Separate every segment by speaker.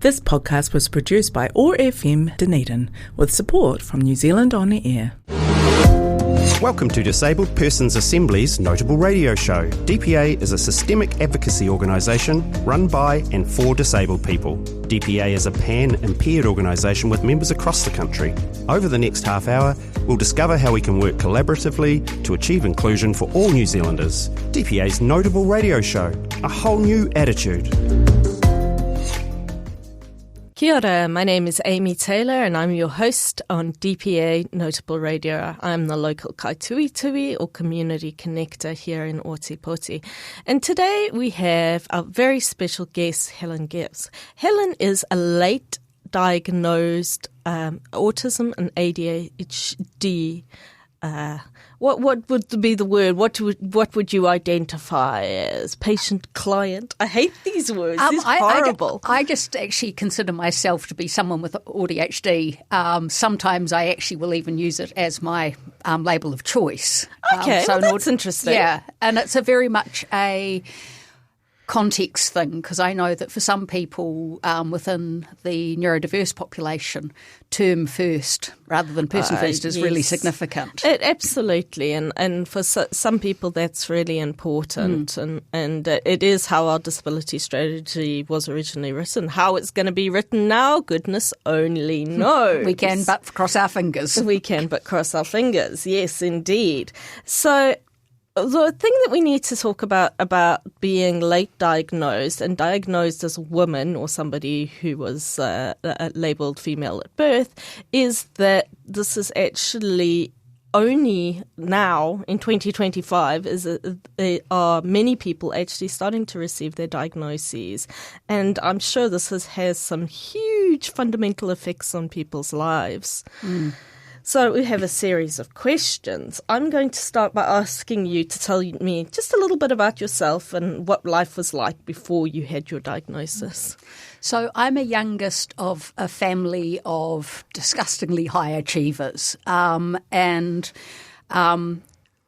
Speaker 1: This podcast was produced by OAR FM Dunedin with support from New Zealand On Air.
Speaker 2: Welcome to Disabled Persons Assembly's Notable Radio Show. DPA is a systemic advocacy organisation run by and for disabled people. DPA is a pan-impaired organisation with members across the country. Over the next half hour, we'll discover how we can work collaboratively to achieve inclusion for all New Zealanders. DPA's Notable Radio Show, a whole new attitude.
Speaker 3: Kia ora, my name is Amy Taylor and I'm your host on DPA Notable Radio. I'm the local kaituitui or community connector here in Ōtepoti. And today we have our very special guest, Helen Gibbs. Helen is a late diagnosed autism and ADHD. What would be the word? What would you identify as? Patient, client? I hate these words. It's horrible.
Speaker 4: I just actually consider myself to be someone with ADHD. Sometimes I actually will even use it as my label of choice.
Speaker 3: Okay, well, that's interesting.
Speaker 4: Yeah, and it's a very much a context thing, because I know that for some people within the neurodiverse population, term first rather than person first is really significant.
Speaker 3: Absolutely, and for some people that's really important, and it is how our disability strategy was originally written. How it's going to be written now, goodness only knows.
Speaker 4: We can but cross our fingers.
Speaker 3: We can but cross our fingers, yes indeed. So the thing that we need to talk about being late diagnosed and diagnosed as a woman or somebody who was labelled female at birth is that this is actually only now in 2025 there are many people actually starting to receive their diagnoses, and I'm sure this has some huge fundamental effects on people's lives. So we have a series of questions. I'm going to start by asking you to tell me just a little bit about yourself and what life was like before you had your diagnosis.
Speaker 4: So I'm a youngest of a family of disgustingly high achievers, and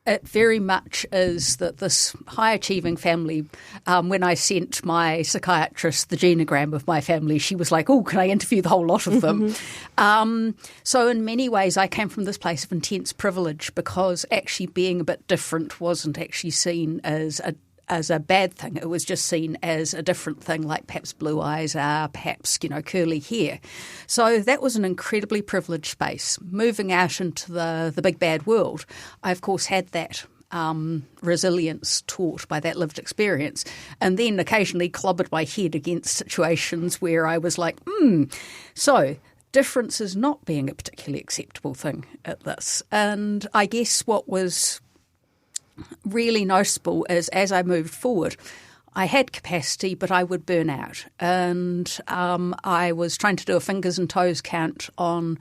Speaker 4: it very much is that this high-achieving family, when I sent my psychiatrist the genogram of my family, she was like, oh, can I interview the whole lot of them? So in many ways, I came from this place of intense privilege, because actually being a bit different wasn't actually seen as a bad thing. It was just seen as a different thing, like perhaps blue eyes are, perhaps, curly hair. So that was an incredibly privileged space. Moving out into the big bad world, I, of course, had that resilience taught by that lived experience, and then occasionally clobbered my head against situations where I was like, so difference is not being a particularly acceptable thing at this. And I guess what was really noticeable is as I moved forward, I had capacity, but I would burn out. And I was trying to do a fingers and toes count on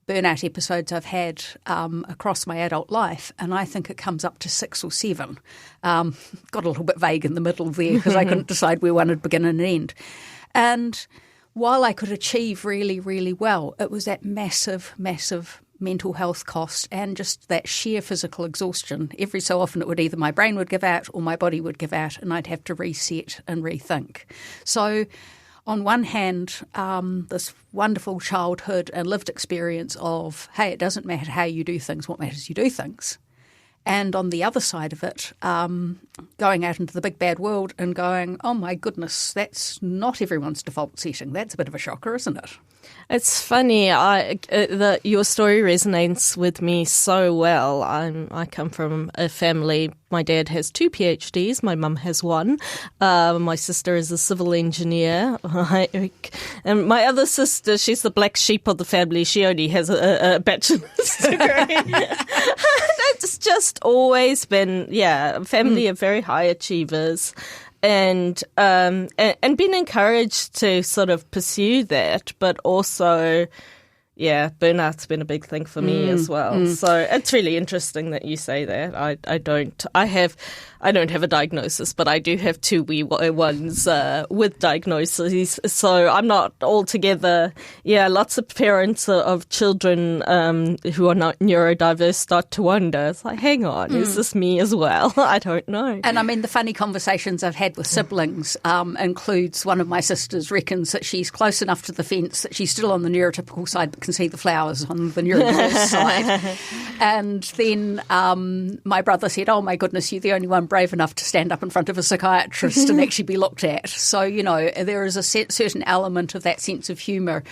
Speaker 4: burnout episodes I've had across my adult life, and I think it comes up to 6 or 7. Got a little bit vague in the middle there because I couldn't decide where one would begin and end. And while I could achieve really, really well, it was that massive, massive mental health cost and just that sheer physical exhaustion. Every so often it would either my brain would give out or my body would give out, and I'd have to reset and rethink. So on one hand, this wonderful childhood and lived experience of, hey, it doesn't matter how you do things, what matters is you do things. And on the other side of it, going out into the big bad world and going, oh my goodness, that's not everyone's default setting. That's a bit of a shocker, isn't it?
Speaker 3: It's funny. Your story resonates with me so well. I come from a family. My dad has 2 PhDs. My mum has 1. My sister is a civil engineer. And my other sister, she's the black sheep of the family. She only has a bachelor's degree. It's just always been, a family of very high achievers. And been encouraged to sort of pursue that, but also, Yeah, burnout's been a big thing for me as well. So it's really interesting that you say that. I don't have a diagnosis, but I do have two wee ones with diagnoses. So I'm not altogether. Yeah, lots of parents of children who are not neurodiverse start to wonder. It's like, hang on, is this me as well? I don't know.
Speaker 4: And I mean, the funny conversations I've had with siblings includes one of my sisters reckons that she's close enough to the fence that she's still on the neurotypical side but can see the flowers on the neurodiverse side. And then my brother said, oh my goodness, you're the only one brave enough to stand up in front of a psychiatrist and actually be looked at. So, you know, there is a certain element of that sense of humour.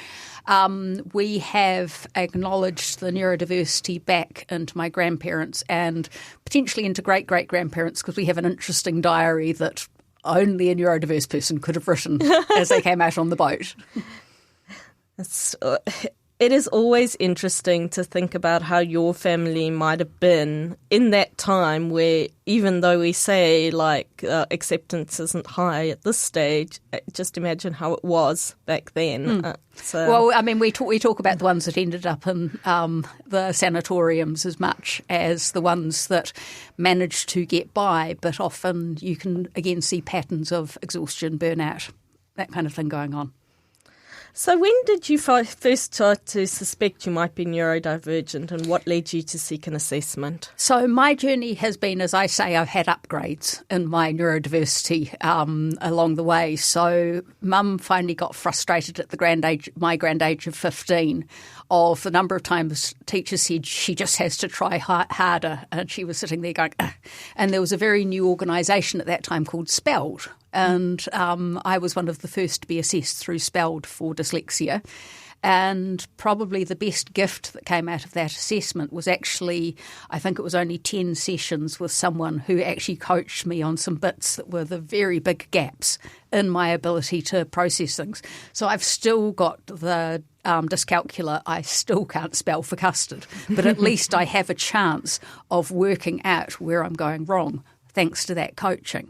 Speaker 4: We have acknowledged the neurodiversity back into my grandparents and potentially into great-great-grandparents because we have an interesting diary that only a neurodiverse person could have written as they came out on the boat.
Speaker 3: It is always interesting to think about how your family might have been in that time where, even though we say like acceptance isn't high at this stage, just imagine how it was back then.
Speaker 4: Well, I mean, we talk about the ones that ended up in the sanatoriums as much as the ones that managed to get by, but often you can again see patterns of exhaustion, burnout, that kind of thing going on.
Speaker 3: So when did you first start to suspect you might be neurodivergent, and what led you to seek an assessment?
Speaker 4: So my journey has been, as I say, I've had upgrades in my neurodiversity along the way. So Mum finally got frustrated at my grand age of 15 of the number of times teachers said she just has to try harder, and she was sitting there going, ugh. And there was a very new organisation at that time called Spelled. And I was one of the first to be assessed through Spelled for dyslexia. And probably the best gift that came out of that assessment was actually, I think it was only 10 sessions with someone who actually coached me on some bits that were the very big gaps in my ability to process things. So I've still got the dyscalculia. I still can't spell for custard, but at least I have a chance of working out where I'm going wrong, thanks to that coaching.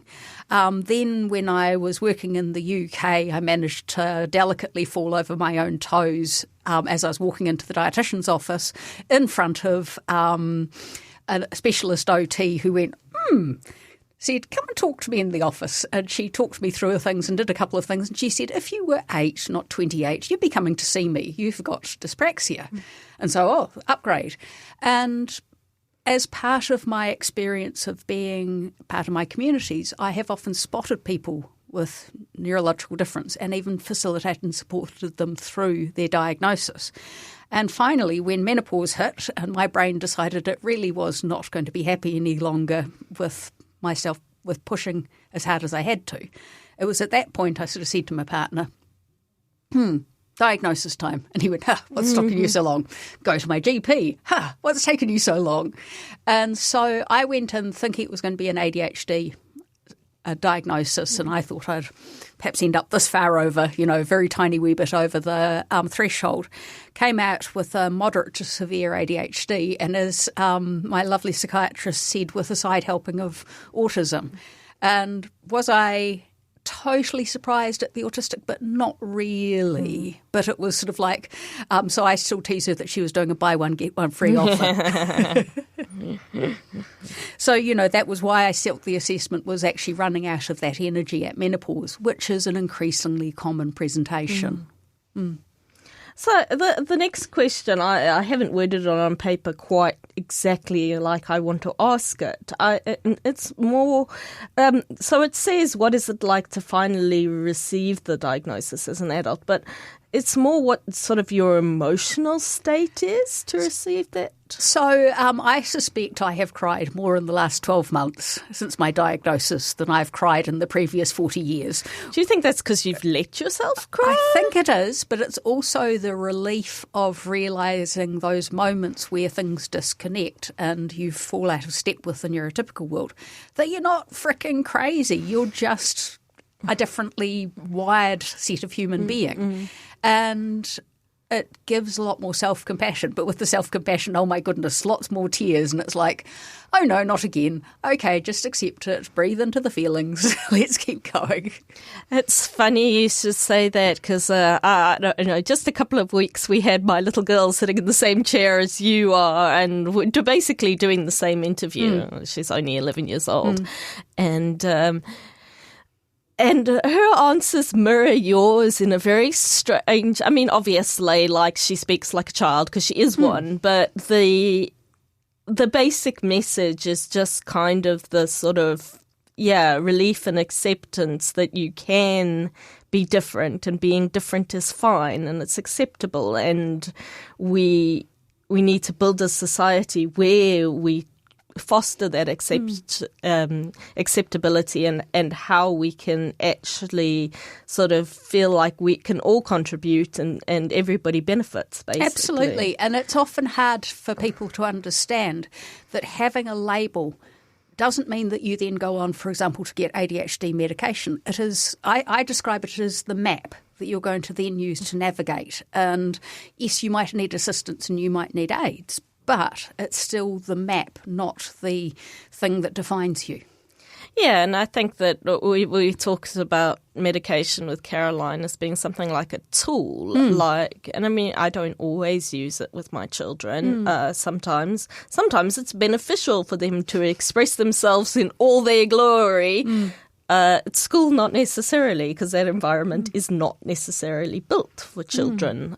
Speaker 4: Then when I was working in the UK, I managed to delicately fall over my own toes as I was walking into the dietitian's office in front of a specialist OT who went, said, come and talk to me in the office. And she talked me through things and did a couple of things. And she said, if you were 8, not 28, you'd be coming to see me. You've got dyspraxia. And so, upgrade. And as part of my experience of being part of my communities, I have often spotted people with neurological difference and even facilitated and supported them through their diagnosis. And finally, when menopause hit and my brain decided it really was not going to be happy any longer with myself, with pushing as hard as I had to, it was at that point I sort of said to my partner, diagnosis time. And he went, what's stopping you so long? Go to my GP. What's taken you so long? And so I went in thinking it was going to be an ADHD diagnosis, and I thought I'd perhaps end up this far over, very tiny wee bit over the threshold. Came out with a moderate to severe ADHD, and as my lovely psychiatrist said, with a side helping of autism. And was I totally surprised at the autistic, but not really. But it was sort of like, so I still tease her that she was doing a buy one, get one free offer. So, that was why I felt the assessment was actually running out of that energy at menopause, which is an increasingly common presentation.
Speaker 3: So the next question, I haven't worded it on paper quite exactly like I want to ask it. It's more, so it says, what is it like to finally receive the diagnosis as an adult? But it's more what sort of your emotional state is to receive that.
Speaker 4: So I suspect I have cried more in the last 12 months since my diagnosis than I've cried in the previous 40 years.
Speaker 3: Do you think that's because you've let yourself cry?
Speaker 4: I think it is, but it's also the relief of realising those moments where things disconnect and you fall out of step with the neurotypical world, that you're not fricking crazy. You're just a differently wired set of human being. And it gives a lot more self-compassion. But with the self-compassion, oh my goodness, lots more tears. And it's like, oh no, not again. Okay, just accept it. Breathe into the feelings. Let's keep going.
Speaker 3: It's funny you should say that because, I don't know, just a couple of weeks we had my little girl sitting in the same chair as you are and we're basically doing the same interview. She's only 11 years old. And her answers mirror yours in a very strange, I mean, obviously, like she speaks like a child because she is one, but the basic message is just kind of the sort of, relief and acceptance that you can be different and being different is fine and it's acceptable. And we need to build a society where we foster that acceptability and how we can actually sort of feel like we can all contribute and everybody benefits, basically.
Speaker 4: Absolutely. And it's often hard for people to understand that having a label doesn't mean that you then go on, for example, to get ADHD medication. It is, I describe it as the map that you're going to then use to navigate. And yes, you might need assistance and you might need aids, but it's still the map, not the thing that defines you.
Speaker 3: Yeah, and I think that we talked about medication with Caroline as being something like a tool. And I mean, I don't always use it with my children. Sometimes it's beneficial for them to express themselves in all their glory. At school, not necessarily, because that environment is not necessarily built for children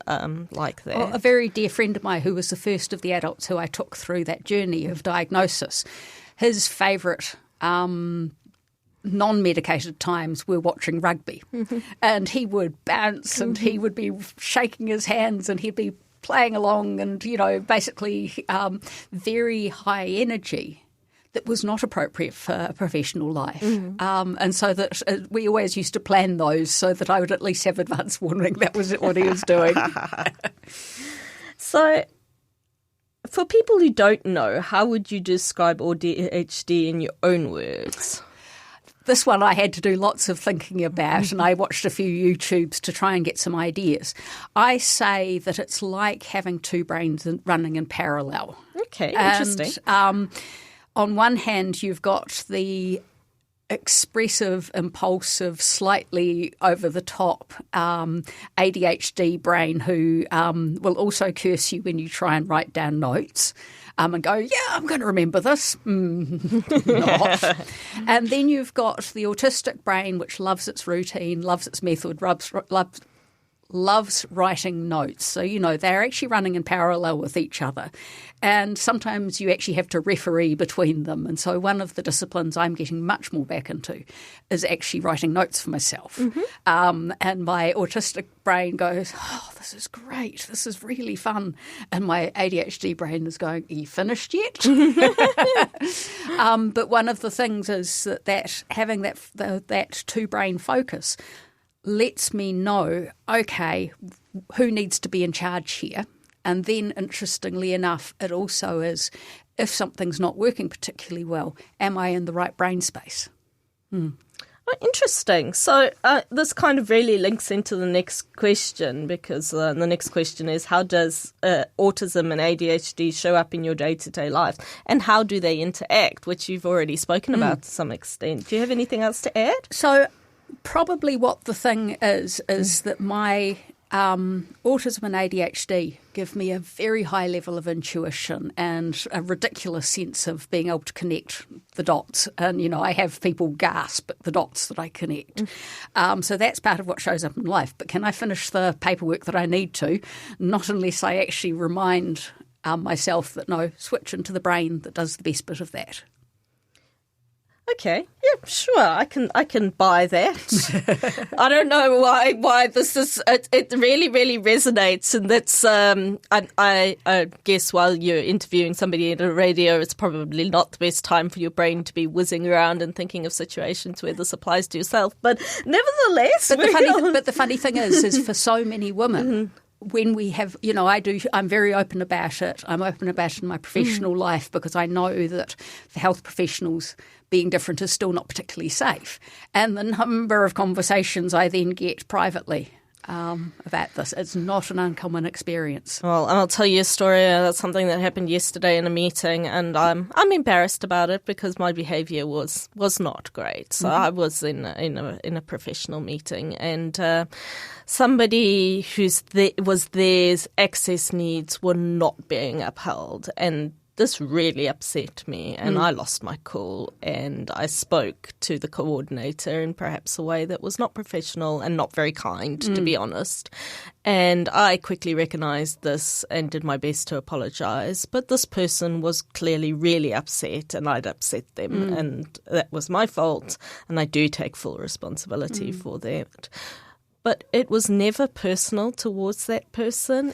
Speaker 3: like that.
Speaker 4: Well, a very dear friend of mine who was the first of the adults who I took through that journey of diagnosis, his favourite non-medicated times were watching rugby. And he would bounce and he would be shaking his hands and he'd be playing along and, basically very high energy that was not appropriate for a professional life. And so that we always used to plan those so that I would at least have advance warning that was what he was doing.
Speaker 3: So for people who don't know, how would you describe ADHD in your own words?
Speaker 4: This one I had to do lots of thinking about, and I watched a few YouTubes to try and get some ideas. I say that it's like having two brains running in parallel.
Speaker 3: Okay, interesting.
Speaker 4: And, on one hand, you've got the expressive, impulsive, slightly over-the-top ADHD brain who will also curse you when you try and write down notes and go, yeah, I'm going to remember this. Not. And then you've got the autistic brain, which loves its routine, loves its method, loves writing notes. So, they're actually running in parallel with each other. And sometimes you actually have to referee between them. And so one of the disciplines I'm getting much more back into is actually writing notes for myself. And my autistic brain goes, oh, this is great. This is really fun. And my ADHD brain is going, are you finished yet? But one of the things is that having that two-brain focus lets me know, okay, who needs to be in charge here? And then, interestingly enough, it also is, if something's not working particularly well, am I in the right brain space?
Speaker 3: Oh, interesting. So this kind of really links into the next question because the next question is, how does autism and ADHD show up in your day-to-day life? And how do they interact, which you've already spoken about to some extent. Do you have anything else to add?
Speaker 4: So probably what the thing is that my autism and ADHD give me a very high level of intuition and a ridiculous sense of being able to connect the dots. And, I have people gasp at the dots that I connect. So that's part of what shows up in life. But can I finish the paperwork that I need to? Not unless I actually remind myself that, no, switch into the brain that does the best bit of that.
Speaker 3: Okay, yeah, sure, I can buy that. I don't know why this is. It really, really resonates, and that's. I guess while you're interviewing somebody at a radio, it's probably not the best time for your brain to be whizzing around and thinking of situations where this applies to yourself. But nevertheless,
Speaker 4: but the funny thing is for so many women. When we have, I'm very open about it. I'm open about it in my professional life because I know that for health professionals, being different is still not particularly safe. And the number of conversations I then get privately about this. It's not an uncommon experience.
Speaker 3: Well, and I'll tell you a story. That's something that happened yesterday in a meeting, and I'm embarrassed about it because my behaviour was not great. So I was in a professional meeting, and somebody there's access needs were not being upheld, and this really upset me, and I lost my cool, and I spoke to the coordinator in perhaps a way that was not professional and not very kind, to be honest. And I quickly recognised this and did my best to apologise. But this person was clearly really upset, and I'd upset them, and that was my fault, and I do take full responsibility for that. But it was never personal towards that person.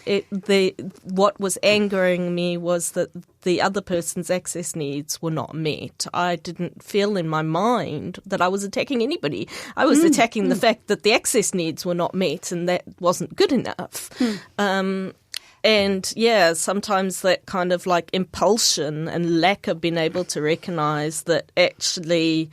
Speaker 3: What was angering me was that the other person's access needs were not met. I didn't feel in my mind that I was attacking anybody. I was attacking the fact that the access needs were not met, and that wasn't good enough. And yeah, sometimes that kind of like impulsion and lack of being able to recognise that actually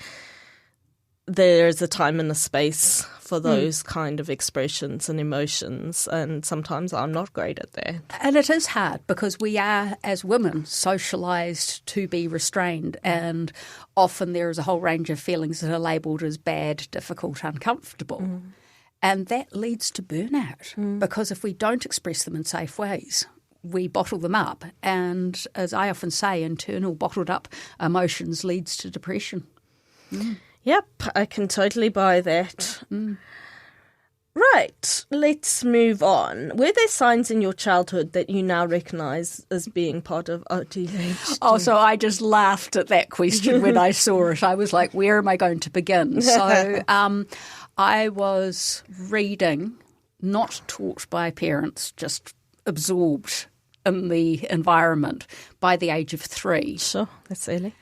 Speaker 3: there is a time and a space for those kind of expressions and emotions, and sometimes I'm not great at that.
Speaker 4: And it is hard because we are, as women, socialised to be restrained, and often there is a whole range of feelings that are labelled as bad, difficult, uncomfortable. And that leads to burnout because if we don't express them in safe ways, we bottle them up. And as I often say, internal bottled up emotions leads to depression.
Speaker 3: Yep, I can totally buy that. Right, let's move on. Were there signs in your childhood that you now recognise as being part of ADHD?
Speaker 4: Oh, so I just laughed at that question when I saw it. I was like, where am I going to begin? So I was reading, not taught by parents, just absorbed in the environment by the age of 3.
Speaker 3: Sure, that's early.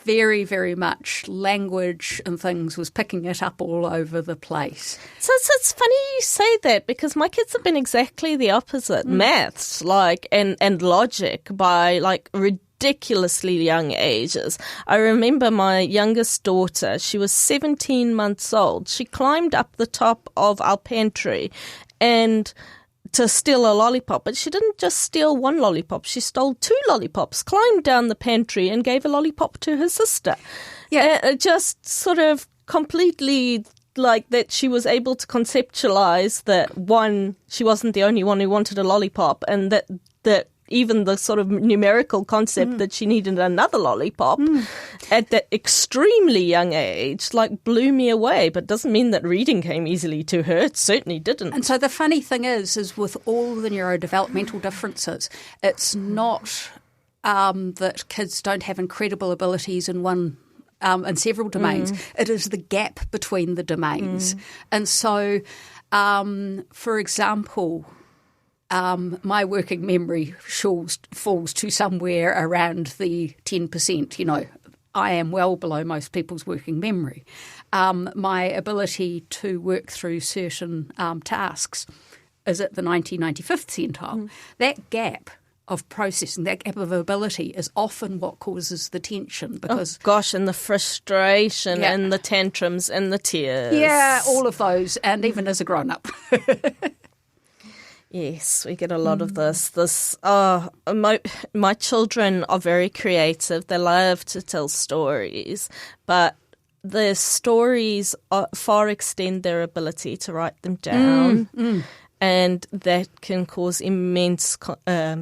Speaker 4: Very, very much language and things was picking it up all over the place.
Speaker 3: So it's funny you say that because my kids have been exactly the opposite. Maths, and logic by ridiculously young ages. I remember my youngest daughter, she was 17 months old. She climbed up the top of our pantry and to steal a lollipop, but she didn't just steal one lollipop. She stole 2 lollipops, climbed down the pantry and gave a lollipop to her sister. Yeah, just sort of completely like that she was able to conceptualize that, one, she wasn't the only one who wanted a lollipop, and that even the sort of numerical concept that she needed another lollipop at that extremely young age, blew me away. But doesn't mean that reading came easily to her. It certainly didn't.
Speaker 4: And so the funny thing is with all the neurodevelopmental differences, it's not that kids don't have incredible abilities in one in several domains. It is the gap between the domains. And so, for example, my working memory falls to somewhere around the 10%. I am well below most people's working memory. My ability to work through certain tasks is at the 95th centile. That gap of processing, that gap of ability is often what causes the tension because...
Speaker 3: Oh, gosh, and the frustration and the tantrums and the tears.
Speaker 4: Yeah, all of those, and even as a grown-up.
Speaker 3: Yes, we get a lot of this. My children are very creative. They love to tell stories, but the stories far extend their ability to write them down. And that can cause immense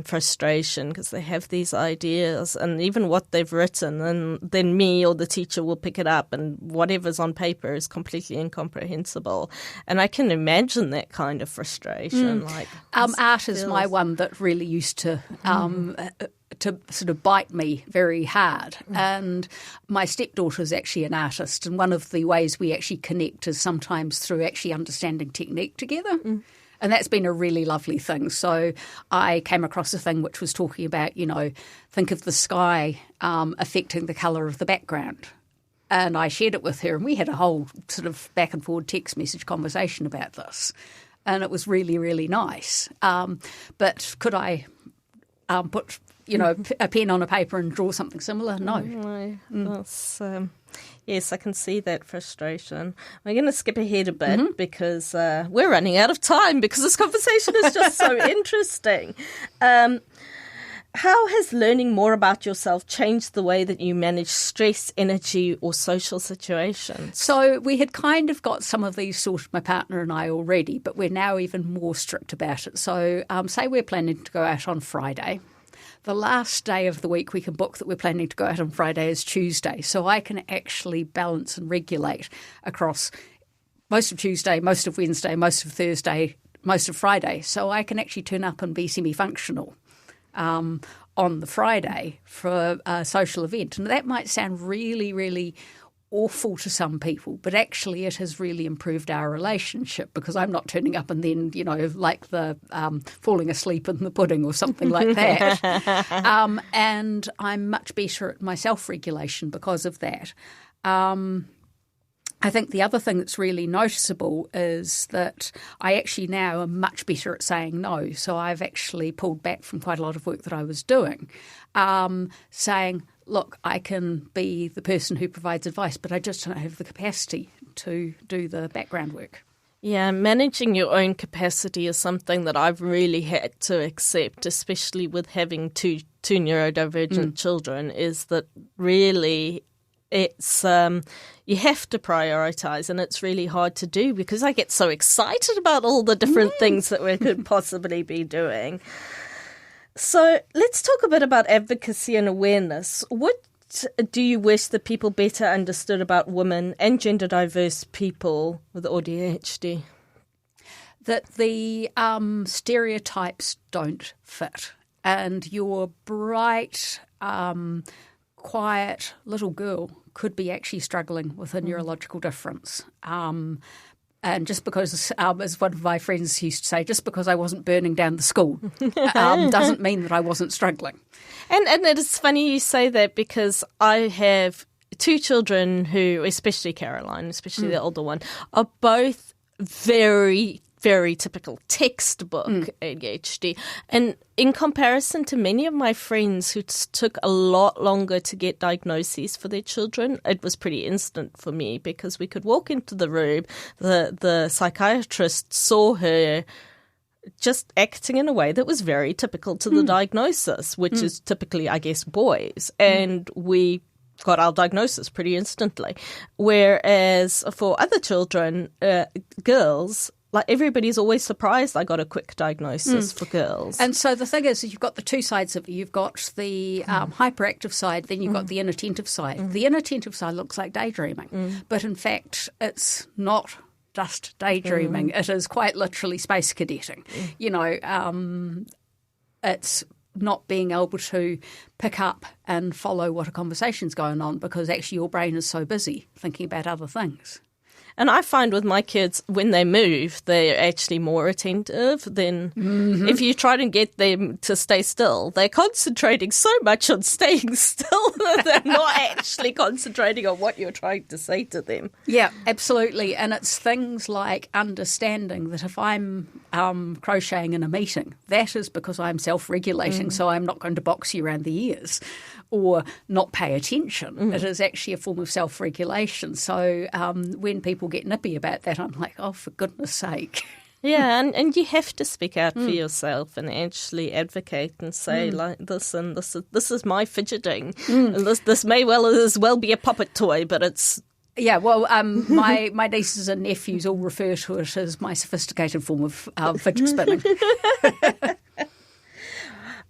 Speaker 3: frustration because they have these ideas and even what they've written, and then me or the teacher will pick it up and whatever's on paper is completely incomprehensible. And I can imagine that kind of frustration.
Speaker 4: Art is my one that really used to sort of bite me very hard. And my stepdaughter is actually an artist, and one of the ways we actually connect is sometimes through actually understanding technique together. And that's been a really lovely thing. So I came across a thing which was talking about, think of the sky affecting the colour of the background. And I shared it with her, and we had a whole sort of back and forward text message conversation about this. And it was really, really nice. But could I put, a pen on a paper and draw something similar? No.
Speaker 3: That's, Yes, I can see that frustration. We're going to skip ahead a bit because we're running out of time because this conversation is just so interesting. How has learning more about yourself changed the way that you manage stress, energy, or social situations?
Speaker 4: So we had kind of got some of these sorted, my partner and I, already, but we're now even more strict about it. So say we're planning to go out on Friday. The last day of the week we can book that we're planning to go out on Friday is Tuesday. So I can actually balance and regulate across most of Tuesday, most of Wednesday, most of Thursday, most of Friday. So I can actually turn up and be semi-functional on the Friday for a social event. And that might sound really, really awful to some people, but actually it has really improved our relationship because I'm not turning up and then, like the falling asleep in the pudding or something like that. And I'm much better at my self-regulation because of that. I think the other thing that's really noticeable is that I actually now am much better at saying no. So I've actually pulled back from quite a lot of work that I was doing, saying, look, I can be the person who provides advice, but I just don't have the capacity to do the background work.
Speaker 3: Yeah, managing your own capacity is something that I've really had to accept, especially with having two neurodivergent children, is that really it's you have to prioritise, and it's really hard to do because I get so excited about all the different things that we could possibly be doing. So let's talk a bit about advocacy and awareness. What do you wish that people better understood about women and gender diverse people with ADHD?
Speaker 4: That the stereotypes don't fit, and your bright, quiet little girl could be actually struggling with a neurological difference. And just because, as one of my friends used to say, just because I wasn't burning down the school doesn't mean that I wasn't struggling.
Speaker 3: And it is funny you say that because I have two children who, especially Caroline, especially the older one, are both very, very typical textbook ADHD. And in comparison to many of my friends who took a lot longer to get diagnoses for their children, it was pretty instant for me because we could walk into the room, the psychiatrist saw her just acting in a way that was very typical to the diagnosis, which is typically, I guess, boys. And we got our diagnosis pretty instantly. Whereas for other children, girls, like everybody's always surprised I got a quick diagnosis for girls.
Speaker 4: And so the thing is you've got the two sides of it. You've got the hyperactive side, then you've got the inattentive side. The inattentive side looks like daydreaming, but in fact it's not just daydreaming. It is quite literally space cadetting. It's not being able to pick up and follow what a conversation's going on because actually your brain is so busy thinking about other things.
Speaker 3: And I find with my kids, when they move, they're actually more attentive than if you try to get them to stay still. They're concentrating so much on staying still that they're not actually concentrating on what you're trying to say to them.
Speaker 4: Yeah, absolutely. And it's things like understanding that if I'm crocheting in a meeting, that is because I'm self-regulating, so I'm not going to box you around the ears or not pay attention. It is actually a form of self-regulation. So when people get nippy about that, I'm like, oh, for goodness sake.
Speaker 3: Yeah, and you have to speak out for yourself and actually advocate and say like this and this is my fidgeting. And this may as well be a puppet toy, but it's...
Speaker 4: Yeah, well, my nieces and nephews all refer to it as my sophisticated form of fidget spinning.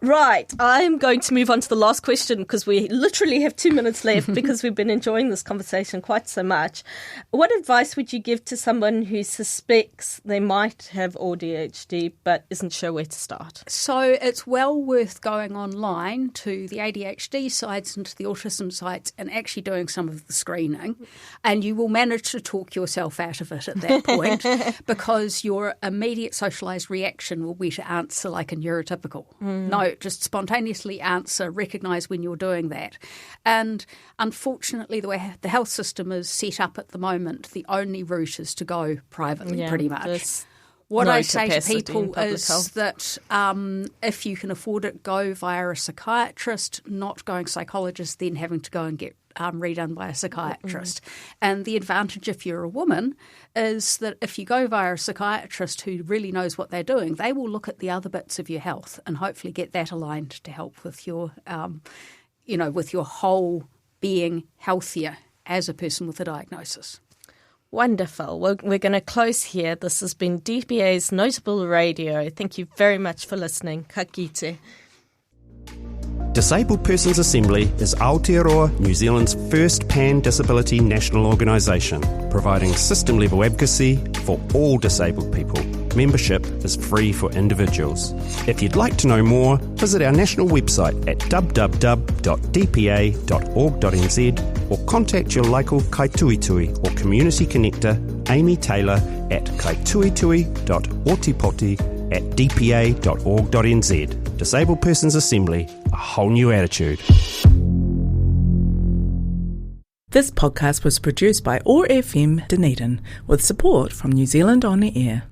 Speaker 3: Right, I'm going to move on to the last question because we literally have 2 minutes left because we've been enjoying this conversation quite so much. What advice would you give to someone who suspects they might have ADHD but isn't sure where to start?
Speaker 4: So it's well worth going online to the ADHD sites and to the autism sites and actually doing some of the screening, and you will manage to talk yourself out of it at that point because your immediate socialised reaction will be to answer like a neurotypical. No, just spontaneously answer, recognise when you're doing that. And unfortunately, the way the health system is set up at the moment, the only route is to go privately pretty much. What I say to people is that if you can afford it, go via a psychiatrist, not going psychologist, then having to go and get redone by a psychiatrist. And the advantage if you're a woman is that if you go via a psychiatrist who really knows what they're doing, they will look at the other bits of your health and hopefully get that aligned to help with your, with your whole being healthier as a person with a diagnosis.
Speaker 3: Wonderful. Well, we're going to close here. This has been DPA's Notable Radio. Thank you very much for listening. Ka kite.
Speaker 2: Disabled Persons Assembly is Aotearoa, New Zealand's first pan-disability national organisation, providing system-level advocacy for all disabled people. Membership is free for individuals. If you'd like to know more, visit our national website at www.dpa.org.nz or contact your local kaituitui or community connector, Amy Taylor, at kaituitui.otipoti@dpa.org.nz. Disabled Persons Assembly, a whole new attitude.
Speaker 1: This podcast was produced by OAR FM Dunedin with support from New Zealand On the Air.